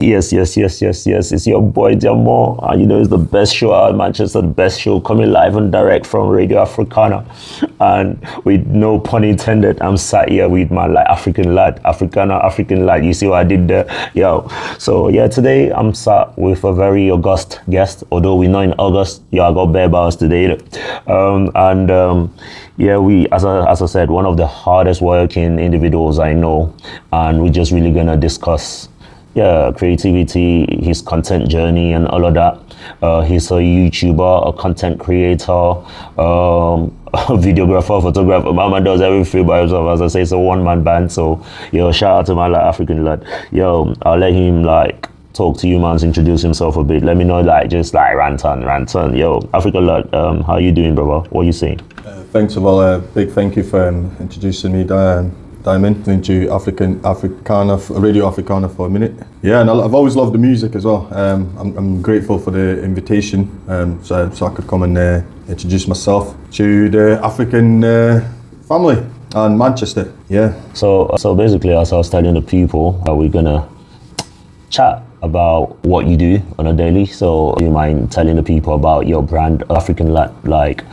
Yes. It's your boy Jamo. And you know, it's the best show out in Manchester, the best show coming live and direct from Radio Africana. And with no pun intended, I'm sat here with my like African lad, African lad. You see what I did there? Yo. So yeah, today I'm sat with a very august guest, although we're not in August. Yeah, I got bare bars today. Yeah, as I said, one of the hardest working individuals I know. And we're just really gonna discuss creativity, his content journey and all of that. He's a YouTuber, a content creator, a videographer, photographer. Mama does everything by himself. As I say, it's a one-man band. So, shout out to my like, African lad. I'll let him like talk to you, man, introduce himself a bit. Let me know, like, just like rant on. African lad, how you doing, brother? What are you saying? Thanks of all. Big thank you for introducing me, Diamond, into Africana, Radio Africana for a minute. Yeah, and I've always loved the music as well. I'm grateful for the invitation, so I could come and introduce myself to the African family and Manchester. Yeah. So basically, as I was telling the people, we're gonna chat about what you do on a daily. So do you mind telling the people about your brand, African Lad? Like,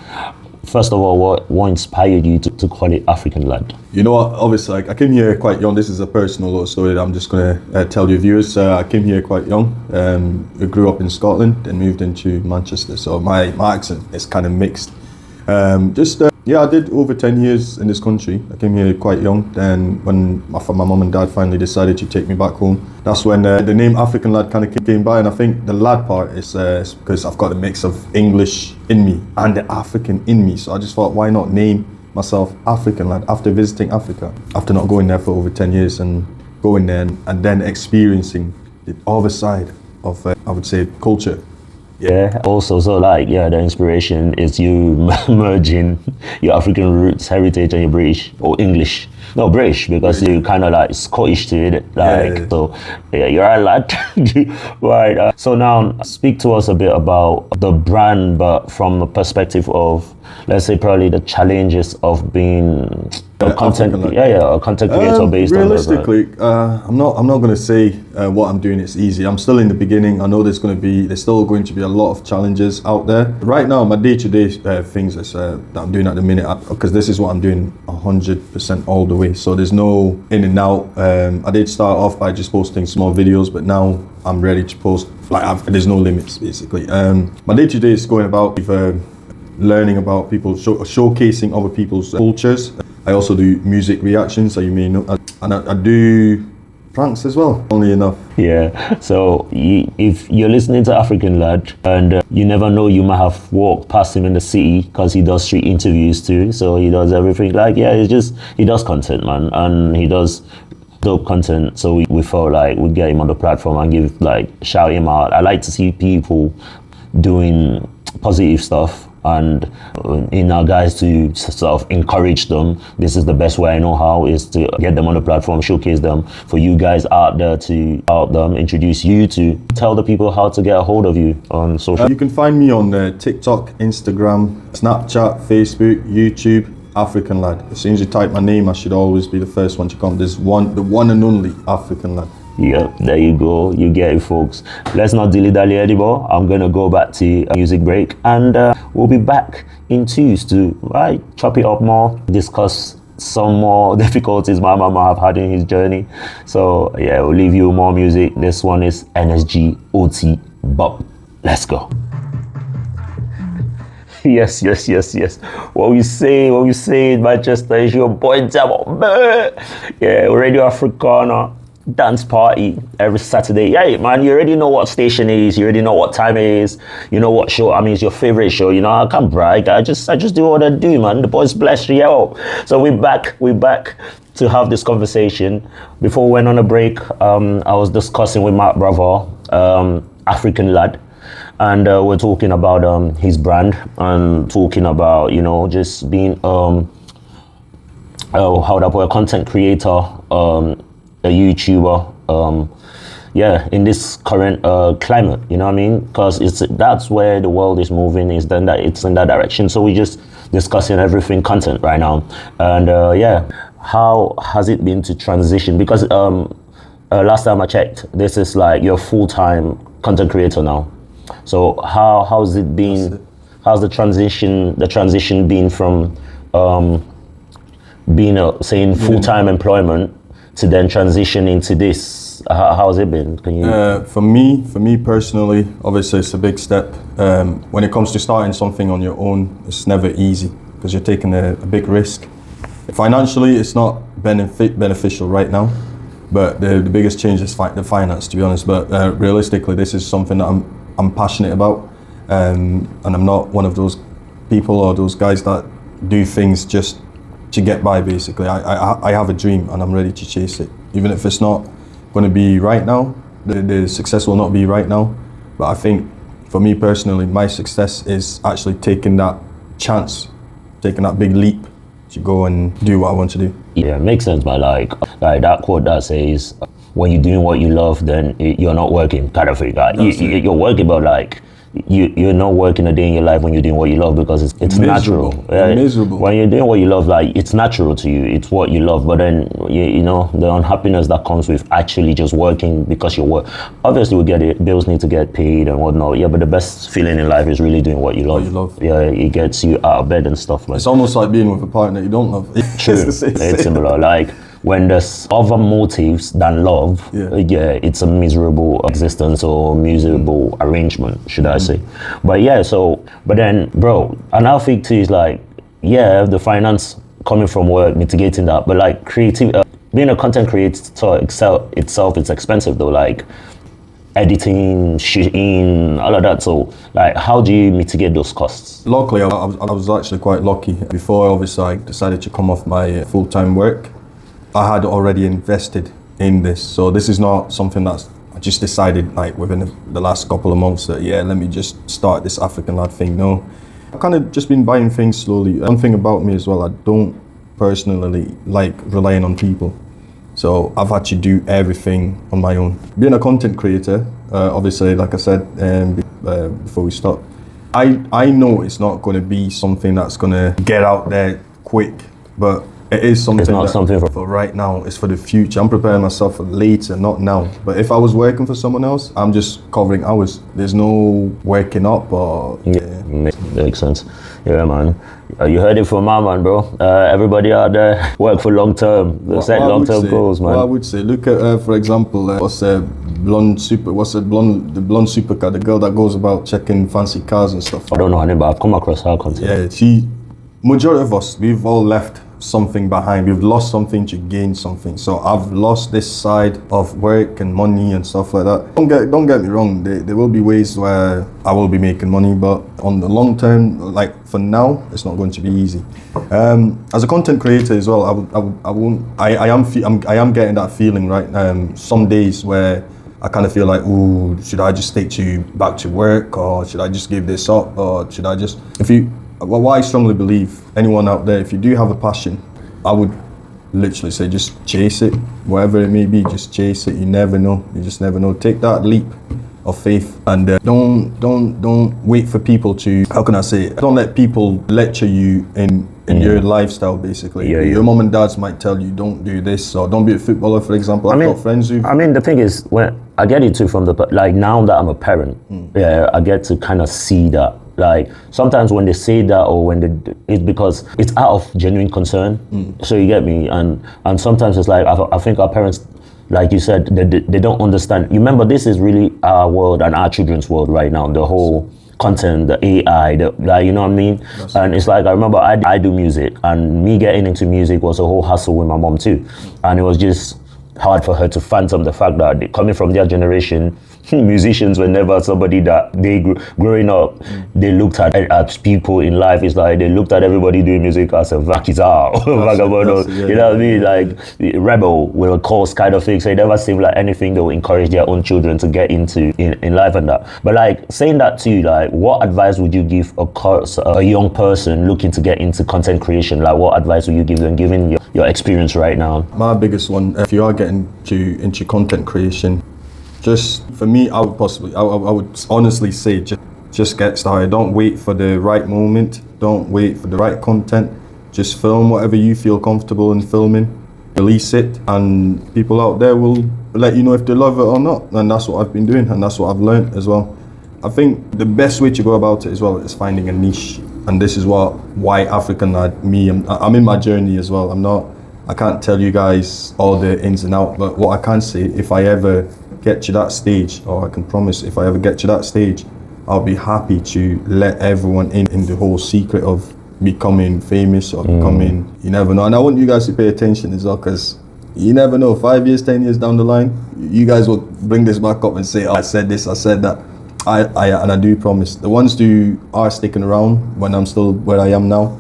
first of all, what inspired you to call it African Lad? You know what, obviously, I came here quite young. This is a personal little story that I'm just going to tell your viewers. I came here quite young. I grew up in Scotland and moved into Manchester. So my accent is kind of mixed. I did over 10 years in this country. I came here quite young. Then when my mum and dad finally decided to take me back home, that's when the name African Lad kind of came by. And I think the lad part is because I've got a mix of English in me and the African in me. So I just thought, why not name myself African Lad after visiting Africa, after not going there for over 10 years and going there and then experiencing the other side of, I would say, culture. Yeah, also, so like, the inspiration is you merging your African roots, heritage, and your British, or English. No, British, because you kind of like Scottish to it. Like, so, you're a lad. Right. So now, speak to us a bit about the brand, but from the perspective of, let's say, probably the challenges of being a content creator based realistically, on that. I'm not going to say what I'm doing is easy. I'm still in the beginning. I know there's still going to be a lot of challenges out there. Right now, my day-to-day things that I'm doing at the minute, because this is what I'm doing 100% all the way. So there's no in and out. I did start off by just posting small videos, but now I'm ready to post. There's no limits, basically. My day-to-day is going about learning about people, showcasing other people's cultures. I also do music reactions, so you may know, and I do pranks as well, only enough. Yeah, so if you're listening to African Lad and you never know, you might have walked past him in the city, because he does street interviews too, so he does everything. He does content, man, and he does dope content, so we felt like we'd get him on the platform and shout him out. I like to see people doing positive stuff, and in our guys to sort of encourage them. This is the best way I know how, is to get them on the platform, showcase them, for you guys out there to help them, introduce you to, tell the people how to get a hold of you on social. You can find me on TikTok, Instagram, Snapchat, Facebook, YouTube, African Lad. As soon as you type my name, I should always be the first one to come. There's the one and only African Lad. Yeah, there you go. You get it, folks. Let's not dilly-dally anymore. I'm going to go back to a music break, and we'll be back in twos to chop it up more, discuss some more difficulties my mama have had in his journey. So, we'll leave you more music. This one is NSG OT Bop. Let's go. Yes. What we say in Manchester is your boy Jamo. Radio Africana dance party every Saturday. Yeah, man, you already know what station it is, you already know what time it is, you know what show, it's your favorite show, I can't brag, I just do what I do, man. The boys blessed, So we're back to have this conversation. Before we went on a break, I was discussing with my brother, African Lad, and we're talking about his brand, and talking about, just being a content creator, a YouTuber, in this current climate, you know what I mean? Because that's where the world is moving, it's in that direction. So we're just discussing everything content right now. And how has it been to transition? Because last time I checked, this is like your full-time content creator now. So how's it been? How's the transition been from being saying full-time employment to then transition into this? How's it been? Can you? For me personally, obviously it's a big step. When it comes to starting something on your own, it's never easy because you're taking a big risk. Financially, it's not beneficial right now, but the biggest change is the finance, to be honest. But realistically, this is something that I'm passionate about, and I'm not one of those people or those guys that do things just to get by. Basically, I have a dream and I'm ready to chase it, even if it's not going to be right now. The success will not be right now, but I think for me personally, my success is actually taking that chance, taking that big leap to go and do what I want to do. Yeah, it makes sense, but like that quote that says, when you're doing what you love, then you're not working, kind of thing. Like, you're working, but like you're not working a day in your life when you're doing what you love, because it's Miserable. natural. Miserable. When you're doing what you love, like it's natural to you. It's what you love. But then you know the unhappiness that comes with actually just working because you work. Obviously, we get it. Bills need to get paid and whatnot. Yeah, but the best feeling in life is really doing what you love. What you love. Yeah, it gets you out of bed and stuff. Like, it's almost like being with a partner you don't love. true. It's similar. Like, when there's other motives than love, yeah, it's a miserable existence or miserable arrangement, should I say. But yeah, but then, bro, another thing too is like, yeah, the finance coming from work, mitigating that, but like being a content creator itself, it's expensive though, like editing, shooting, all of that. So like, how do you mitigate those costs? Luckily, I was actually quite lucky. Before obviously I decided to come off my full-time work, I had already invested in this. So this is not something that's I just decided like within the last couple of months that yeah, let me just start this African Lad thing. No, I've kind of just been buying things slowly. One thing about me as well, I don't personally like relying on people. So I've had to do everything on my own. Being a content creator, obviously, like I said before we start, I know it's not going to be something that's going to get out there quick, but it is something. It's not something for right now. It's for the future. I'm preparing myself for later, not now. But if I was working for someone else, I'm just covering hours. There's no waking up or. Yeah. Makes sense. Yeah, man. You heard it from my man, bro. Everybody out there work for long term. Set long term goals, man. Well, I would say, look at for example, what's the blonde supercar, the girl that goes about checking fancy cars and stuff. I don't know her name, but I've come across her content. Yeah, majority of us, we've all left something behind. We've lost something to gain something. So I've lost this side of work and money and stuff like that. Don't get me wrong. There will be ways where I will be making money, but on the long term, like for now, it's not going to be easy. As a content creator as well, I am getting that feeling right. Some days where I kind of feel like, ooh, should I just back to work, or should I just give this up, or should I just what I strongly believe, anyone out there, if you do have a passion, I would literally say just chase it, wherever it may be, just chase it. You never know. You just never know. Take that leap of faith, and don't wait for people to, how can I say it? Don't let people lecture you in your lifestyle, basically. Your mom and dads might tell you, don't do this, or don't be a footballer, for example. I've got friends who... I mean, the thing is, when I get it too from like now that I'm a parent, yeah, I get to kind of see that. Like sometimes when they say that, or when it's because it's out of genuine concern. So you get me, and sometimes it's like I think our parents, like you said, they don't understand. You remember, this is really our world and our children's world right now. The whole content, the AI, like, you know what I mean? And it's like, I remember I do music, and me getting into music was a whole hassle with my mom too, and it was just hard for her to fathom the fact that coming from their generation, musicians were never somebody that they growing up, they looked at people in life. It's like they looked at everybody doing music as a vagabond, you know what I mean? Like rebel with a cause kind of thing. So it never seemed like anything that would encourage their own children to get into in life and that. But like saying that to you, like what advice would you give a young person looking to get into content creation? Like what advice would you give them, given your experience right now? My biggest one, if you are getting into content creation, just for me, I would honestly say just get started. Don't wait for the right moment. Don't wait for the right content. Just film whatever you feel comfortable in filming. Release it, and people out there will let you know if they love it or not. And that's what I've been doing, and that's what I've learned as well. I think the best way to go about it as well is finding a niche. And this is why African Lad, I'm in my journey as well. I can't tell you guys all the ins and outs, but what I can say, if I ever get to that stage, or I can promise if I ever get to that stage, I'll be happy to let everyone in the whole secret of becoming famous or becoming, you never know. And I want you guys to pay attention as well, because you never know, 5 years, 10 years down the line, you guys will bring this back up and say, oh, I said this, I said that. And I do promise, the ones who are sticking around when I'm still where I am now,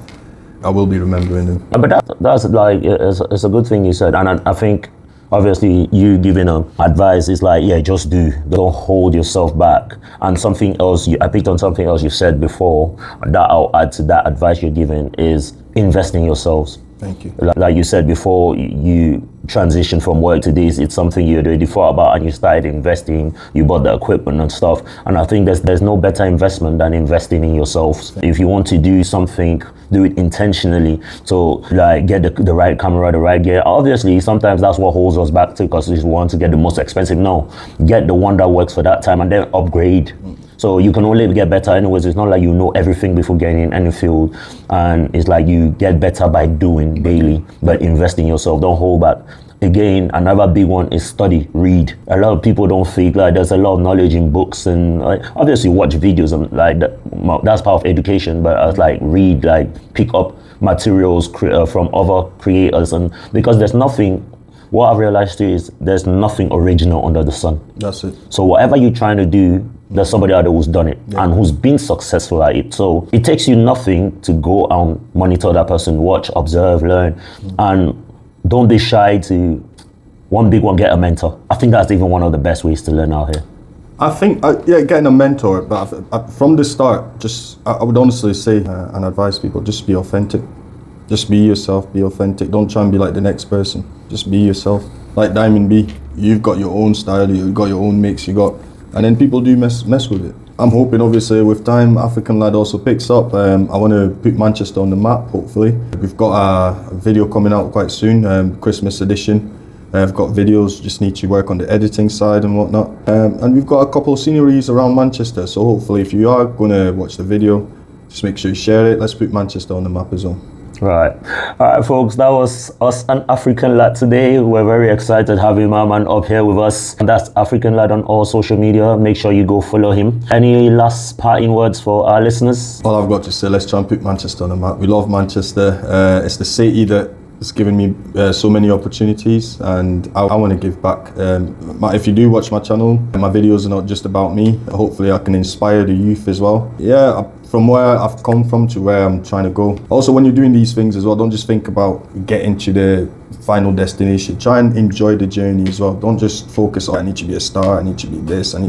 I will be remembering them. But that's like, it's a good thing you said. And I think, obviously, you giving advice is like, yeah, just do. Don't hold yourself back. And something else, I picked on something else you said before, that I'll add to that advice you're giving, is invest in yourselves. Thank you. Like you said before, you transitioned from work to this. It's something you already thought about, and you started investing. You bought the equipment and stuff. And I think there's no better investment than investing in yourselves. If you want to do something, do it intentionally. So like get the right camera, the right gear. Obviously, sometimes that's what holds us back too, because we want to get the most expensive. No, get the one that works for that time and then upgrade. So you can only get better anyways. It's not like you know everything before getting in any field. And it's like you get better by doing daily, but invest in yourself. Don't hold back. Again, another big one is study, read. A lot of people don't think like there's a lot of knowledge in books, and obviously watch videos and like that's part of education, but I was like read, like pick up materials from other creators, and because there's nothing, what I've realized too is there's nothing original under the sun. That's it. So whatever you're trying to do, there's somebody out there who's done it and who's been successful at it. So it takes you nothing to go and monitor that person, watch, observe, learn, and don't be shy to, one big one, get a mentor. I think that's even one of the best ways to learn out here. I think, getting a mentor, but from the start, I would honestly say and advise people, just be authentic. Just be yourself, be authentic. Don't try and be like the next person. Just be yourself. Like Diamond B, you've got your own style, you've got your own mix, and then people do mess with it. I'm hoping, obviously, with time, African Lad also picks up. I want to put Manchester on the map, hopefully. We've got a video coming out quite soon, Christmas edition. I've got videos, just need to work on the editing side and whatnot. And we've got a couple of sceneries around Manchester, so hopefully if you are going to watch the video, just make sure you share it. Let's put Manchester on the map as well. Right. All right, folks, that was us and African Lad today. We're very excited having my man up here with us. And that's African Lad on all social media. Make sure you go follow him. Any last parting words for our listeners? All I've got to say, let's try and put Manchester on the map. We love Manchester. It's the city that has given me so many opportunities, and I want to give back. If you do watch my channel, my videos are not just about me. Hopefully I can inspire the youth as well. Yeah, from where I've come from to where I'm trying to go. Also, when you're doing these things as well, don't just think about getting to the final destination. Try and enjoy the journey as well. Don't just focus on, I need to be a star, I need to be this. I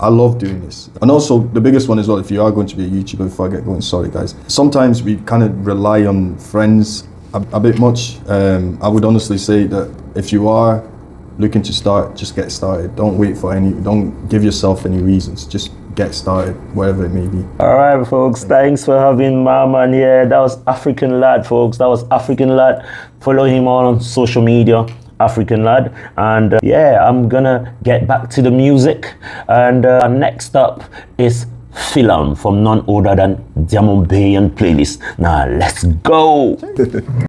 love doing this. And also, the biggest one as well, if you are going to be a YouTuber, before I get going, sorry guys. Sometimes we kind of rely on friends a bit much. I would honestly say that if you are looking to start, just get started. Don't give yourself any reasons. Just get started, wherever it may be. All right, folks, thanks for having my man here. That was African Lad, folks. That was African Lad. Follow him on social media, African Lad. And yeah, I'm gonna get back to the music. And next up is Philam from none other than Diamond Bay and Playlist. Now let's go.